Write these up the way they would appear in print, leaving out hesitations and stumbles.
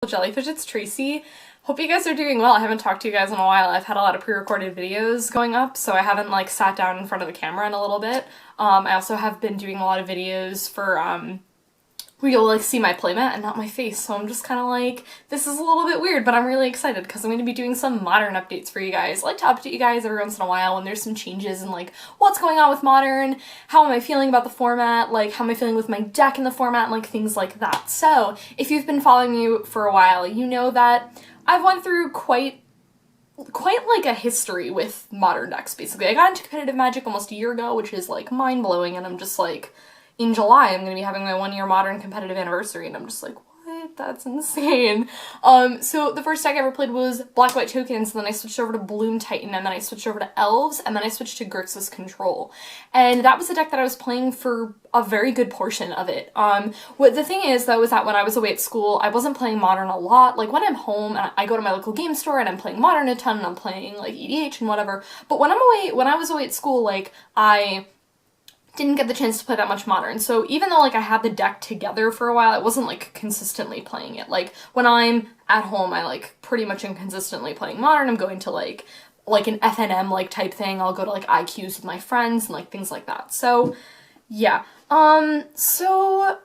Jellyfish, it's Tracy. Hope you guys are doing well. I haven't talked to you guys in a while. I've had a lot of pre-recorded videos going up, so I haven't like sat down in front of the camera in a little bit. I also have been doing a lot of videos for where you'll like see my playmat and not my face, so I'm just kind of like, this is a little bit weird, but I'm really excited because I'm going to be doing some Modern updates for you guys. I like to update you guys every once in a while when there's some changes and like what's going on with Modern, how am I feeling about the format, like how am I feeling with my deck in the format, and like things like that. So if you've been following me for a while, you know that I've went through quite like a history with Modern decks, basically. I got into competitive Magic almost a year ago, which is like mind-blowing, and I'm just like, in July, I'm going to be having my 1-year Modern competitive anniversary, and I'm just like, what? That's insane. So the first deck I ever played was Black White Tokens, and then I switched over to Bloom Titan, and then I switched over to Elves, and then I switched to Grixis Control. And that was the deck that I was playing for a very good portion of it. What the thing is, though, is that when I was away at school, I wasn't playing Modern a lot. Like, when I'm home, and I go to my local game store, and I'm playing Modern a ton, and I'm playing, like, EDH and whatever. But when I was away at school, like, I didn't get the chance to play that much Modern. So even though like I had the deck together for a while, I wasn't like consistently playing it. Like when I'm at home, I like pretty much am consistently playing Modern. I'm going to like an FNM like type thing. I'll go to like IQs with my friends and like things like that. So yeah. So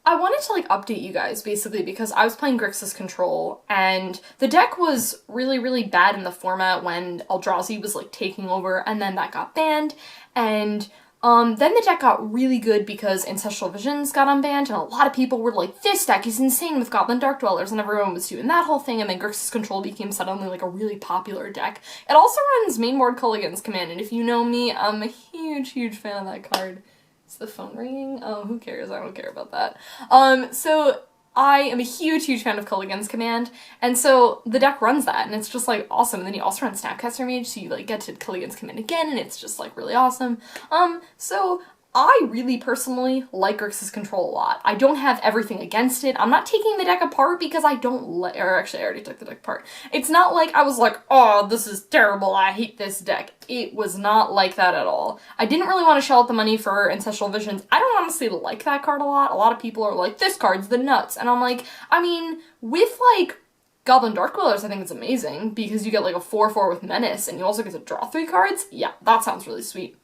I wanted to like update you guys basically because I was playing Grixis Control and the deck was really, really bad in the format when Eldrazi was like taking over, and then that got banned, and then the deck got really good because Ancestral Visions got unbanned, and a lot of people were like, this deck is insane with Goblin Dark Dwellers, and everyone was doing that whole thing, and then Grixis Control became suddenly like a really popular deck. It also runs mainboard Culligan's Command, and if you know me, I'm a huge, huge fan of that card. Is the phone ringing? Oh, who cares? I don't care about that. So I am a huge, huge fan of Culligan's Command, and so the deck runs that, and it's just, like, awesome. And then you also run Snapcaster Mage, so you, like, get to Culligan's Command again, and it's just, like, really awesome. So I really personally like Grixis Control a lot. I don't have everything against it. I'm not taking the deck apart because I don't like, or actually I already took the deck apart. It's not like I was like, oh, this is terrible, I hate this deck. It was not like that at all. I didn't really want to shell out the money for Ancestral Visions. I don't honestly like that card a lot. A lot of people are like, this card's the nuts. And I'm like, I mean, with like Goblin Dark Dwellers, I think it's amazing because you get like a 4/4 with Menace and you also get to draw 3 cards. Yeah, that sounds really sweet.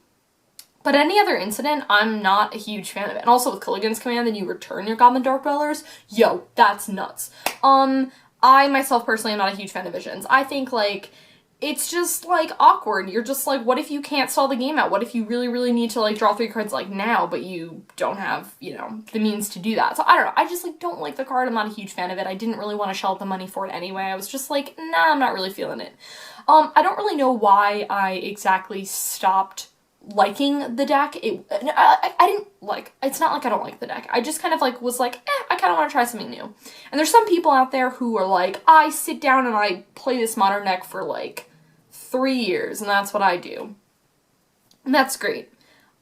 But any other incident, I'm not a huge fan of it. And also with Culligan's Command, then you return your Goblin Dark Dwellers. Yo, that's nuts. I myself personally am not a huge fan of Visions. I think like it's just like awkward. You're just like, what if you can't stall the game out? What if you really, really need to like draw 3 cards like now, but you don't have, you know, the means to do that? So I don't know. I just like don't like the card. I'm not a huge fan of it. I didn't really want to shell out the money for it anyway. I was just like, nah, I'm not really feeling it. I don't really know why I exactly stopped liking the deck. I didn't like, it's not like I don't like the deck. I just kind of like was like, I kind of want to try something new. And there's some people out there who are like, I sit down and I play this Modern deck for like 3 years, and that's what I do. And that's great.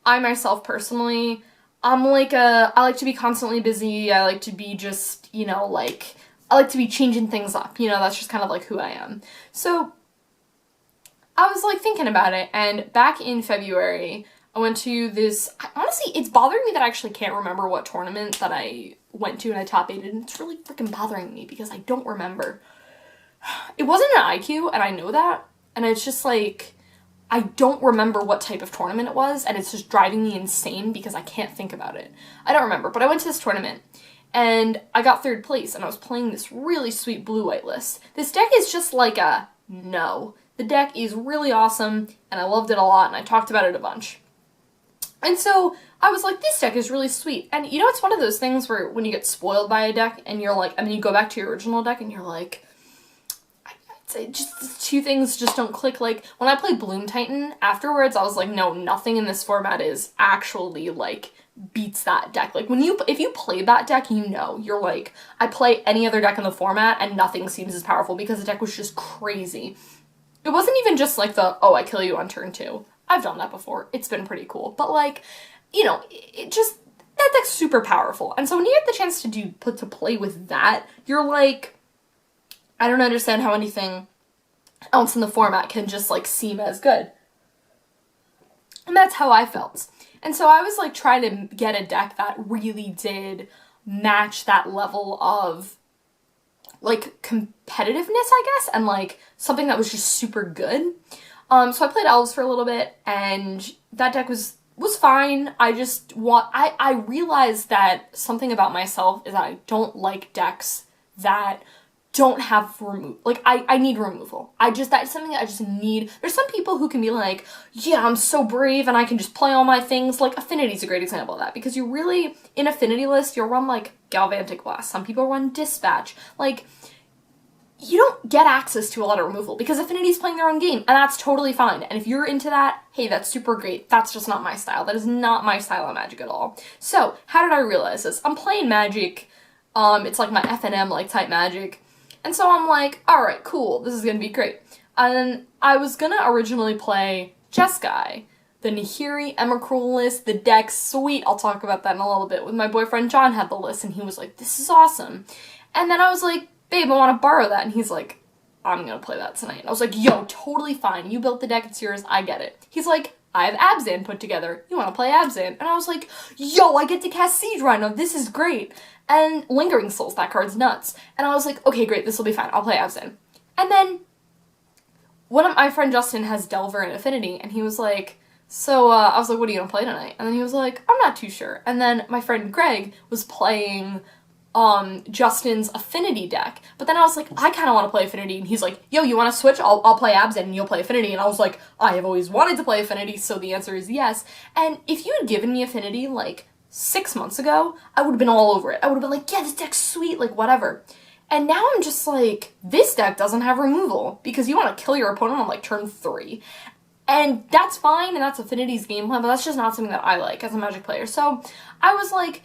I myself personally, I like to be constantly busy. I like to be just, you know, like, I like to be changing things up. You know, that's just kind of like who I am. So I was like thinking about it, and back in February, I went to this, honestly, it's bothering me that I actually can't remember what tournament that I went to and I top 8'd, and it's really freaking bothering me because I don't remember. It wasn't an IQ, and I know that, and it's just like, I don't remember what type of tournament it was, and it's just driving me insane because I can't think about it. I don't remember, but I went to this tournament, and I got 3rd place, and I was playing this really sweet blue-white list. This deck is just like a no. The deck is really awesome, and I loved it a lot, and I talked about it a bunch. And so I was like, this deck is really sweet. And you know, it's one of those things where when you get spoiled by a deck, and you're like, and then you go back to your original deck, and you're like, just 2 things just don't click. Like, when I played Bloom Titan, afterwards, I was like, no, nothing in this format is actually, like, beats that deck. Like, if you play that deck, you know, you're like, I play any other deck in the format, and nothing seems as powerful, because the deck was just crazy. It wasn't even just like the, oh, I kill you on turn 2. I've done that before. It's been pretty cool. But like, you know, it just, that deck's super powerful. And so when you get the chance to play with that, you're like, I don't understand how anything else in the format can just like seem as good. And that's how I felt. And so I was like trying to get a deck that really did match that level of like competitiveness, I guess, and like something that was just super good. So I played elves for a little bit, and that deck was fine. I realized that something about myself is that I don't like decks that don't have like, I need removal. That's something that I just need. There's some people who can be like, yeah, I'm so brave and I can just play all my things. Like, Affinity's a great example of that, because you really, in Affinity list, you'll run, like, Galvantic Blast. Some people run Dispatch. Like, you don't get access to a lot of removal because Affinity's playing their own game, and that's totally fine. And if you're into that, hey, that's super great. That's just not my style. That is not my style of Magic at all. So, how did I realize this? I'm playing Magic, it's like my FNM, like, type Magic, and so I'm like, alright, cool, this is gonna be great. And I was gonna originally play Jeskai, the Nahiri Emrakul list, the deck, sweet, I'll talk about that in a little bit. With my boyfriend John had the list, and he was like, this is awesome. And then I was like, babe, I want to borrow that. And he's like, I'm gonna play that tonight. And I was like, yo, totally fine. You built the deck, it's yours, I get it. He's like, I have Abzan put together. You want to play Abzan? And I was like, yo, I get to cast Siege Rhino. This is great. And Lingering Souls, that card's nuts. And I was like, okay, great, this will be fine. I'll play Abzan. And then my friend Justin has Delver and Affinity, and he was like, so I was like, what are you gonna play tonight? And then he was like, I'm not too sure. And then my friend Greg was playing Justin's Affinity deck. But then I was like, I kind of want to play Affinity. And he's like, yo, you want to switch? I'll play Abzan and you'll play Affinity. And I was like, I have always wanted to play Affinity, so the answer is yes. And if you had given me Affinity, like, 6 months ago, I would have been all over it. I would have been like, yeah, this deck's sweet, like, whatever. And now I'm just like, this deck doesn't have removal, because you want to kill your opponent on, like, turn 3. And that's fine, and that's Affinity's game plan, but that's just not something that I like as a Magic player. So I was like,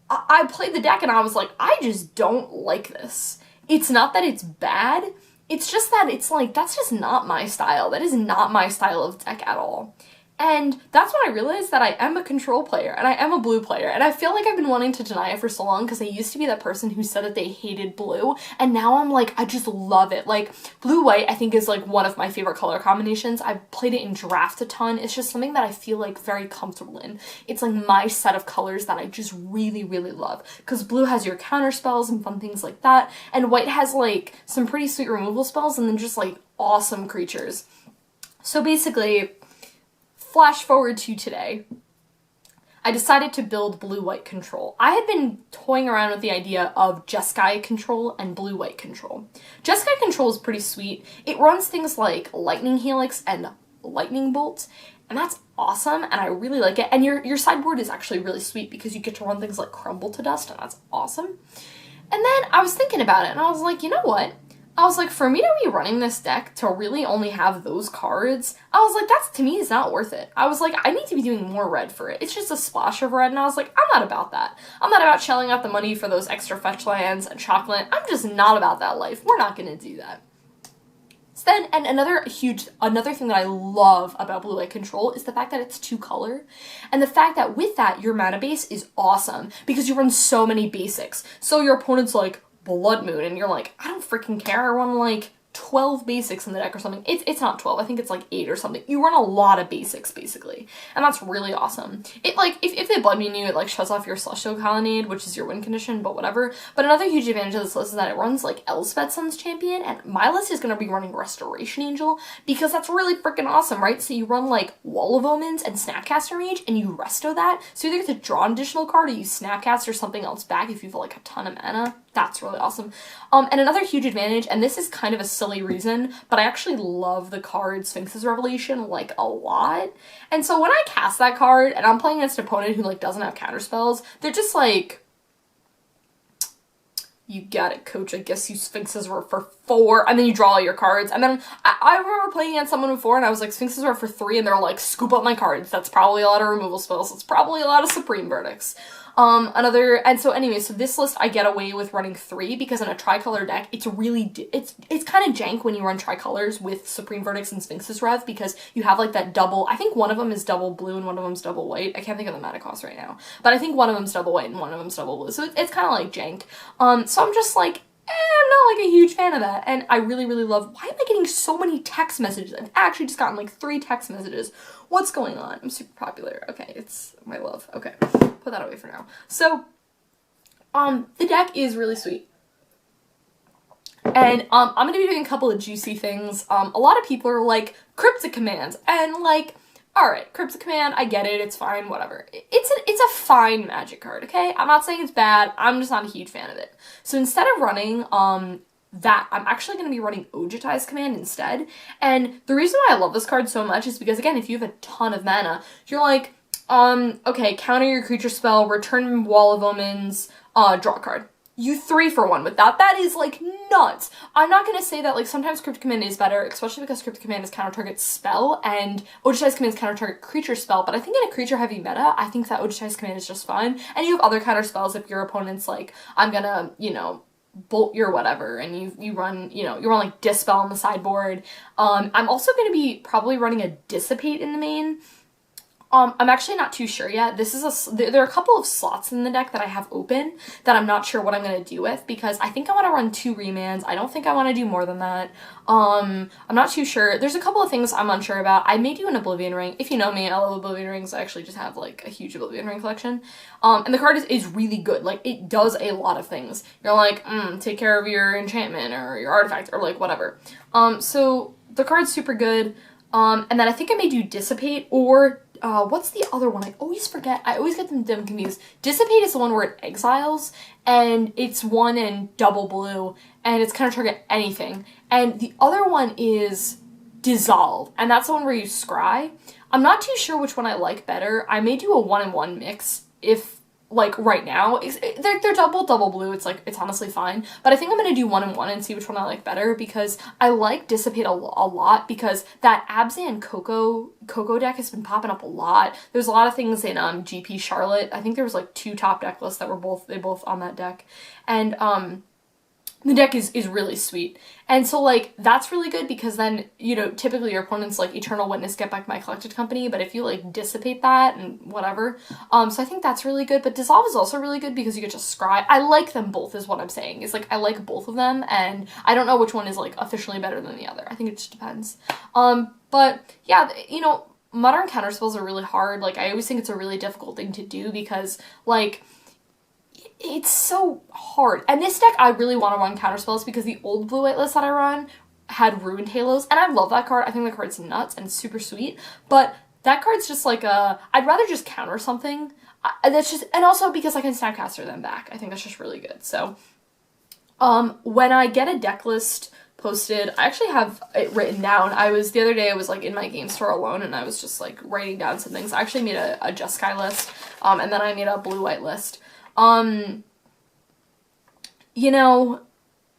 I played the deck and I was like, I just don't like this. It's not that it's bad, it's just that it's like, that's just not my style. That is not my style of deck at all. And that's when I realized that I am a control player, and I am a blue player, and I feel like I've been wanting to deny it for so long, because I used to be that person who said that they hated blue, and now I'm like, I just love it. Like, blue-white, I think, is like one of my favorite color combinations. I've played it in draft a ton. It's just something that I feel like very comfortable in. It's like my set of colors that I just really, really love, because blue has your counter spells and fun things like that, and white has like some pretty sweet removal spells and then just like awesome creatures. So basically, flash forward to today, I decided to build blue-white control. I had been toying around with the idea of Jeskai control and blue-white control. Jeskai control is pretty sweet. It runs things like Lightning Helix and Lightning Bolt, and that's awesome, and I really like it. And your sideboard is actually really sweet, because you get to run things like Crumble to Dust, and that's awesome. And then I was thinking about it, and I was like, you know what? I was like, for me to be running this deck to really only have those cards, I was like, that's, to me, is not worth it. I was like, I need to be doing more red for it. It's just a splash of red, and I was like, I'm not about that. I'm not about shelling out the money for those extra fetch lands and chocolate. I'm just not about that life. We're not gonna do that. So then, and another thing that I love about blue-white control is the fact that it's 2-color, and the fact that with that, your mana base is awesome, because you run so many basics. So your opponent's like, Blood Moon, and you're like, I don't freaking care, I run like 12 basics in the deck or something. It's not 12, I think it's like 8 or something. You run a lot of basics, basically, and that's really awesome. It, like, if they Blood Moon you, it, like, shuts off your Celestial Colonnade, which is your win condition, but whatever. But another huge advantage of this list is that it runs, like, Elspeth Sun's Champion, and my list is gonna be running Restoration Angel, because that's really freaking awesome, right? So you run, like, Wall of Omens and Snapcaster Mage, and you resto that, so you either get to draw an additional card, or you Snapcast or something else back if you have, like, a ton of mana. That's really awesome. And another huge advantage, and this is kind of a silly reason, but I actually love the card Sphinx's Revelation, like, a lot. And so when I cast that card, and I'm playing against an opponent who, like, doesn't have counterspells, they're just like, you got it, coach, I guess you Sphinxes were for 4, and then you draw all your cards. And then I remember playing against someone before, and I was like, Sphinxes were for 3, and they're like, scoop up my cards. That's probably a lot of removal spells. That's probably a lot of Supreme Verdicts. So this list I get away with running 3, because in a tricolor deck, it's really, it's kind of jank when you run tricolors with Supreme Verdicts and Sphinx's Rev, because you have like that double, I think one of them is double blue and one of them's double white. I can't think of the mana cost right now, but I think one of them's double white and one of them's double blue, so it's kind of like jank. So I'm just like, I'm not like a huge fan of that, and I really, really love, why am I getting so many text messages? I've actually just gotten like 3 text messages. What's going on? I'm super popular. Okay, it's my love. Okay, put that away for now. So, the deck is really sweet. And I'm gonna be doing a couple of juicy things. A lot of people are like, Cryptic Commands, and like, alright, Cryptic Command, I get it, it's fine, whatever. It's a fine magic card, okay? I'm not saying it's bad, I'm just not a huge fan of it. So instead of running, that, I'm actually going to be running Ojutai's Command instead. And the reason why I love this card so much is because, again, if you have a ton of mana, you're like, okay, counter your creature spell, return Wall of Omens, draw a card. You 3 for 1 with that. That is, like, nuts. I'm not gonna say that, like, sometimes Cryptic Command is better, especially because Cryptic Command is counter-target spell, and Ojutai's Command is counter-target creature spell, but I think in a creature-heavy meta, I think that Ojutai's Command is just fine. And you have other counter spells if your opponent's like, I'm gonna, you know, bolt your whatever, and you run, you know, you run, like, Dispel on the sideboard. I'm also gonna be probably running a Dissipate in the main. I'm actually not too sure yet. There are a couple of slots in the deck that I have open that I'm not sure what I'm going to do with, because I think I want to run 2 remands. I don't think I want to do more than that. I'm not too sure. There's a couple of things I'm unsure about. I may do an Oblivion Ring. If you know me, I love Oblivion Rings. I actually just have, like, a huge Oblivion Ring collection. And the card is really good. Like, it does a lot of things. You're like, take care of your enchantment or your artifact or, like, whatever. So the card's super good. And then I think I may do Dissipate or what's the other one? I always forget. I always get them confused. Dissipate is the one where it exiles, and it's 1 and double blue, and it's kind of target anything. And the other one is Dissolve, and that's the one where you scry. I'm not too sure which one I like better. I may do a 1-in-1 mix if, like, right now. They're double blue. It's, like, it's honestly fine. But I think I'm going to do 1-in-1 and see which one I like better, because I like Dissipate a lot, because that Abzan Coco deck has been popping up a lot. There's a lot of things in GP Charlotte. I think there was, like, 2 top deck lists that were both on that deck. And the deck is really sweet. And so, like, that's really good, because then, you know, typically your opponent's like, Eternal Witness, get back my collected company, but if you, like, Dissipate that and whatever, so I think that's really good. But Dissolve is also really good because you get to scry. I like them both, is what I'm saying. It's like, I like both of them, and I don't know which one is, like, officially better than the other. I think it just depends. But yeah, you know, modern counterspells are really hard. Like, I always think it's a really difficult thing to do, because, like, it's so hard. And this deck, I really want to run counterspells, because the old blue-white list that I run had Ruined Halos, and I love that card. I think the card's nuts and super sweet, but that card's just like I'd rather just counter something. That's just, and also because I can Snapcaster them back. I think that's just really good. So, when I get a deck list posted, I actually have it written down. The other day I was, like, in my game store alone, and I was just, like, writing down some things. I actually made a Jeskai list, and then I made a blue-white list. You know,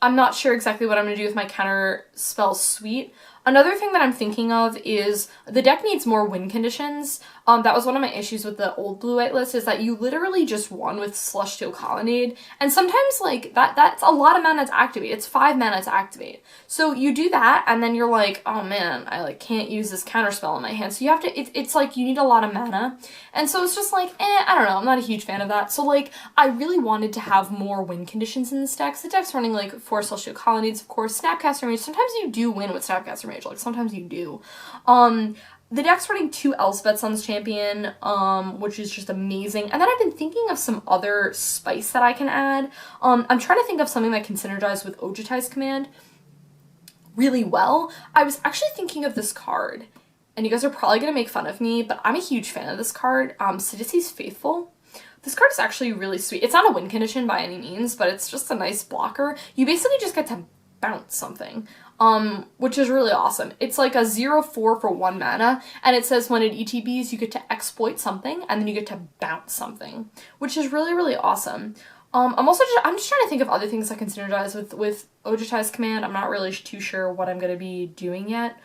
I'm not sure exactly what I'm going to do with my counter spell suite. Another thing that I'm thinking of is the deck needs more win conditions. That was one of my issues with the old blue-white list, is that you literally just won with Celestial Colonnade, and sometimes, like, that's a lot of mana to activate. It's 5 mana to activate. So you do that, and then you're like, oh man, I, like, can't use this counterspell in my hand. So you have to, it's like, you need a lot of mana, and so it's just like, I don't know, I'm not a huge fan of that. So, like, I really wanted to have more win conditions in this deck. So the deck's running, like, 4 Celestial Colonnades, of course, Snapcaster Mage. Sometimes you do win with Snapcaster Mage, like, sometimes you do. The deck's running 2 Elspeth Sun's Champion, which is just amazing. And then I've been thinking of some other spice that I can add. I'm trying to think of something that can synergize with Ojutai's Command really well. I was actually thinking of this card, and you guys are probably going to make fun of me, but I'm a huge fan of this card, Sidisi's Faithful. This card is actually really sweet. It's not a win condition by any means, but it's just a nice blocker. You basically just get to bounce something, which is really awesome. It's like a 0/4 for 1 mana, and it says when it ETBs, you get to exploit something, and then you get to bounce something, which is really, really awesome. I'm just trying to think of other things that can synergize with Ojutai's Command. I'm not really too sure what I'm going to be doing yet.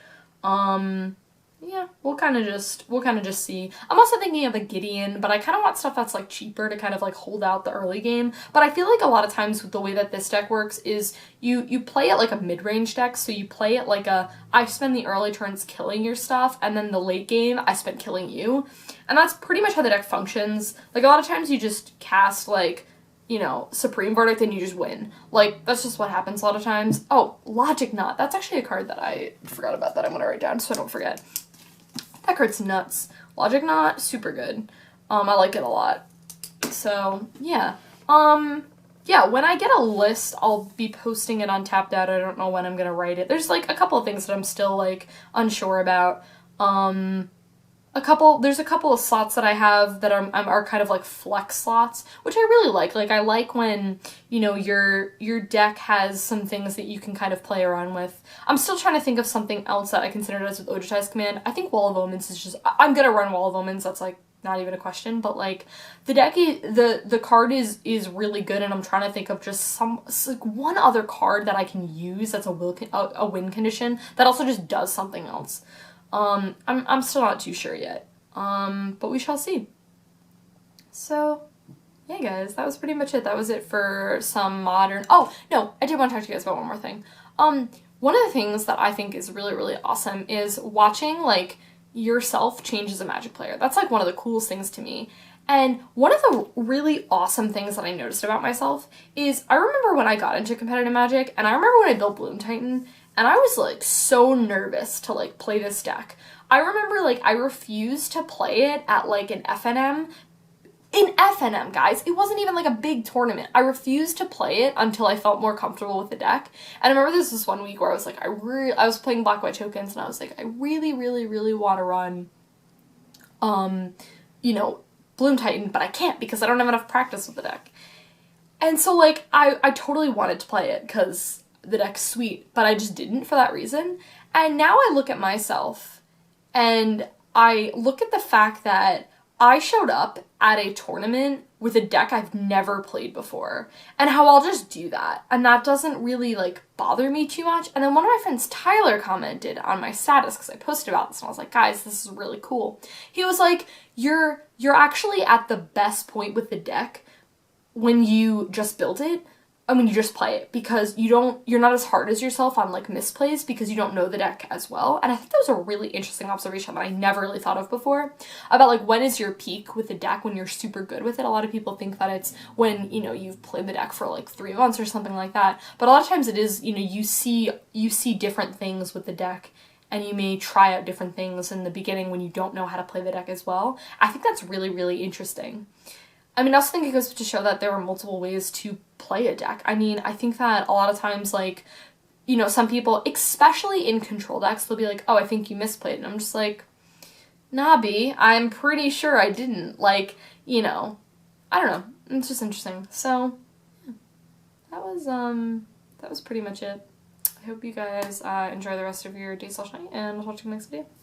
Yeah, we'll kind of just see. I'm also thinking of a Gideon, but I kind of want stuff that's, like, cheaper to kind of, like, hold out the early game. But I feel like a lot of times with the way that this deck works is you play it like a mid-range deck, so you play it like I spend the early turns killing your stuff, and then the late game I spend killing you. And that's pretty much how the deck functions. Like, a lot of times you just cast, like, you know, Supreme Verdict and you just win. Like, that's just what happens a lot of times. Oh, Logic Knot. That's actually a card that I forgot about that I'm gonna write down so I don't forget. That card's nuts. Logic Knot, super good. I like it a lot. So, yeah. yeah, when I get a list, I'll be posting it on Tapped Out. I don't know when I'm gonna write it. There's like a couple of things that I'm still like unsure about. There's a couple of slots that I have that are kind of like flex slots, which I really like. Like I like when, you know, your deck has some things that you can kind of play around with. I'm still trying to think of something else that I consider as with Ojutai's command. I think Wall of Omens is just, I'm gonna run Wall of Omens, that's like not even a question, but like the deck the card is really good, and I'm trying to think of just like one other card that I can use that's a win condition that also just does something else. I'm still not too sure yet. But we shall see. So, yeah, guys, that was pretty much it. That was it for some modern. Oh no, I did want to talk to you guys about one more thing. One of the things that I think is really, really awesome is watching like yourself change as a Magic player. That's like one of the coolest things to me. And one of the really awesome things that I noticed about myself is I remember when I got into competitive Magic, and I remember when I built Bloom Titan, and I was like so nervous to like play this deck. I remember like I refused to play it at like an FNM. In FNM, guys, it wasn't even like a big tournament. I refused to play it until I felt more comfortable with the deck. And I remember there was this one week where I was like, I was playing Black White Tokens, and I was like, I really, really, really want to run, you know, Bloom Titan, but I can't because I don't have enough practice with the deck. And so like I totally wanted to play it because the deck's sweet, but I just didn't for that reason. And now I look at myself and I look at the fact that I showed up at a tournament with a deck I've never played before, and how I'll just do that, and that doesn't really like bother me too much. And then one of my friends, Tyler, commented on my status because I posted about this, and I was like, guys, this is really cool. He was like, you're actually at the best point with the deck when you just build it, and when you just play it, because you're not as hard as yourself on like misplays because you don't know the deck as well. And I think that was a really interesting observation that I never really thought of before, about like when is your peak with the deck when you're super good with it. A lot of people think that it's when, you know, you've played the deck for like 3 months or something like that, but a lot of times it is, you know, you see different things with the deck, and you may try out different things in the beginning when you don't know how to play the deck as well. I think that's really, really interesting. I mean, I also think it goes to show that there are multiple ways to play a deck. I mean, I think that a lot of times, like, you know, some people, especially in control decks, they'll be like, oh, I think you misplayed. And I'm just like, nah, B, I'm pretty sure I didn't. Like, you know, I don't know. It's just interesting. So, yeah, that was pretty much it. I hope you guys enjoy the rest of your day/night, and I'll talk to you in the next video.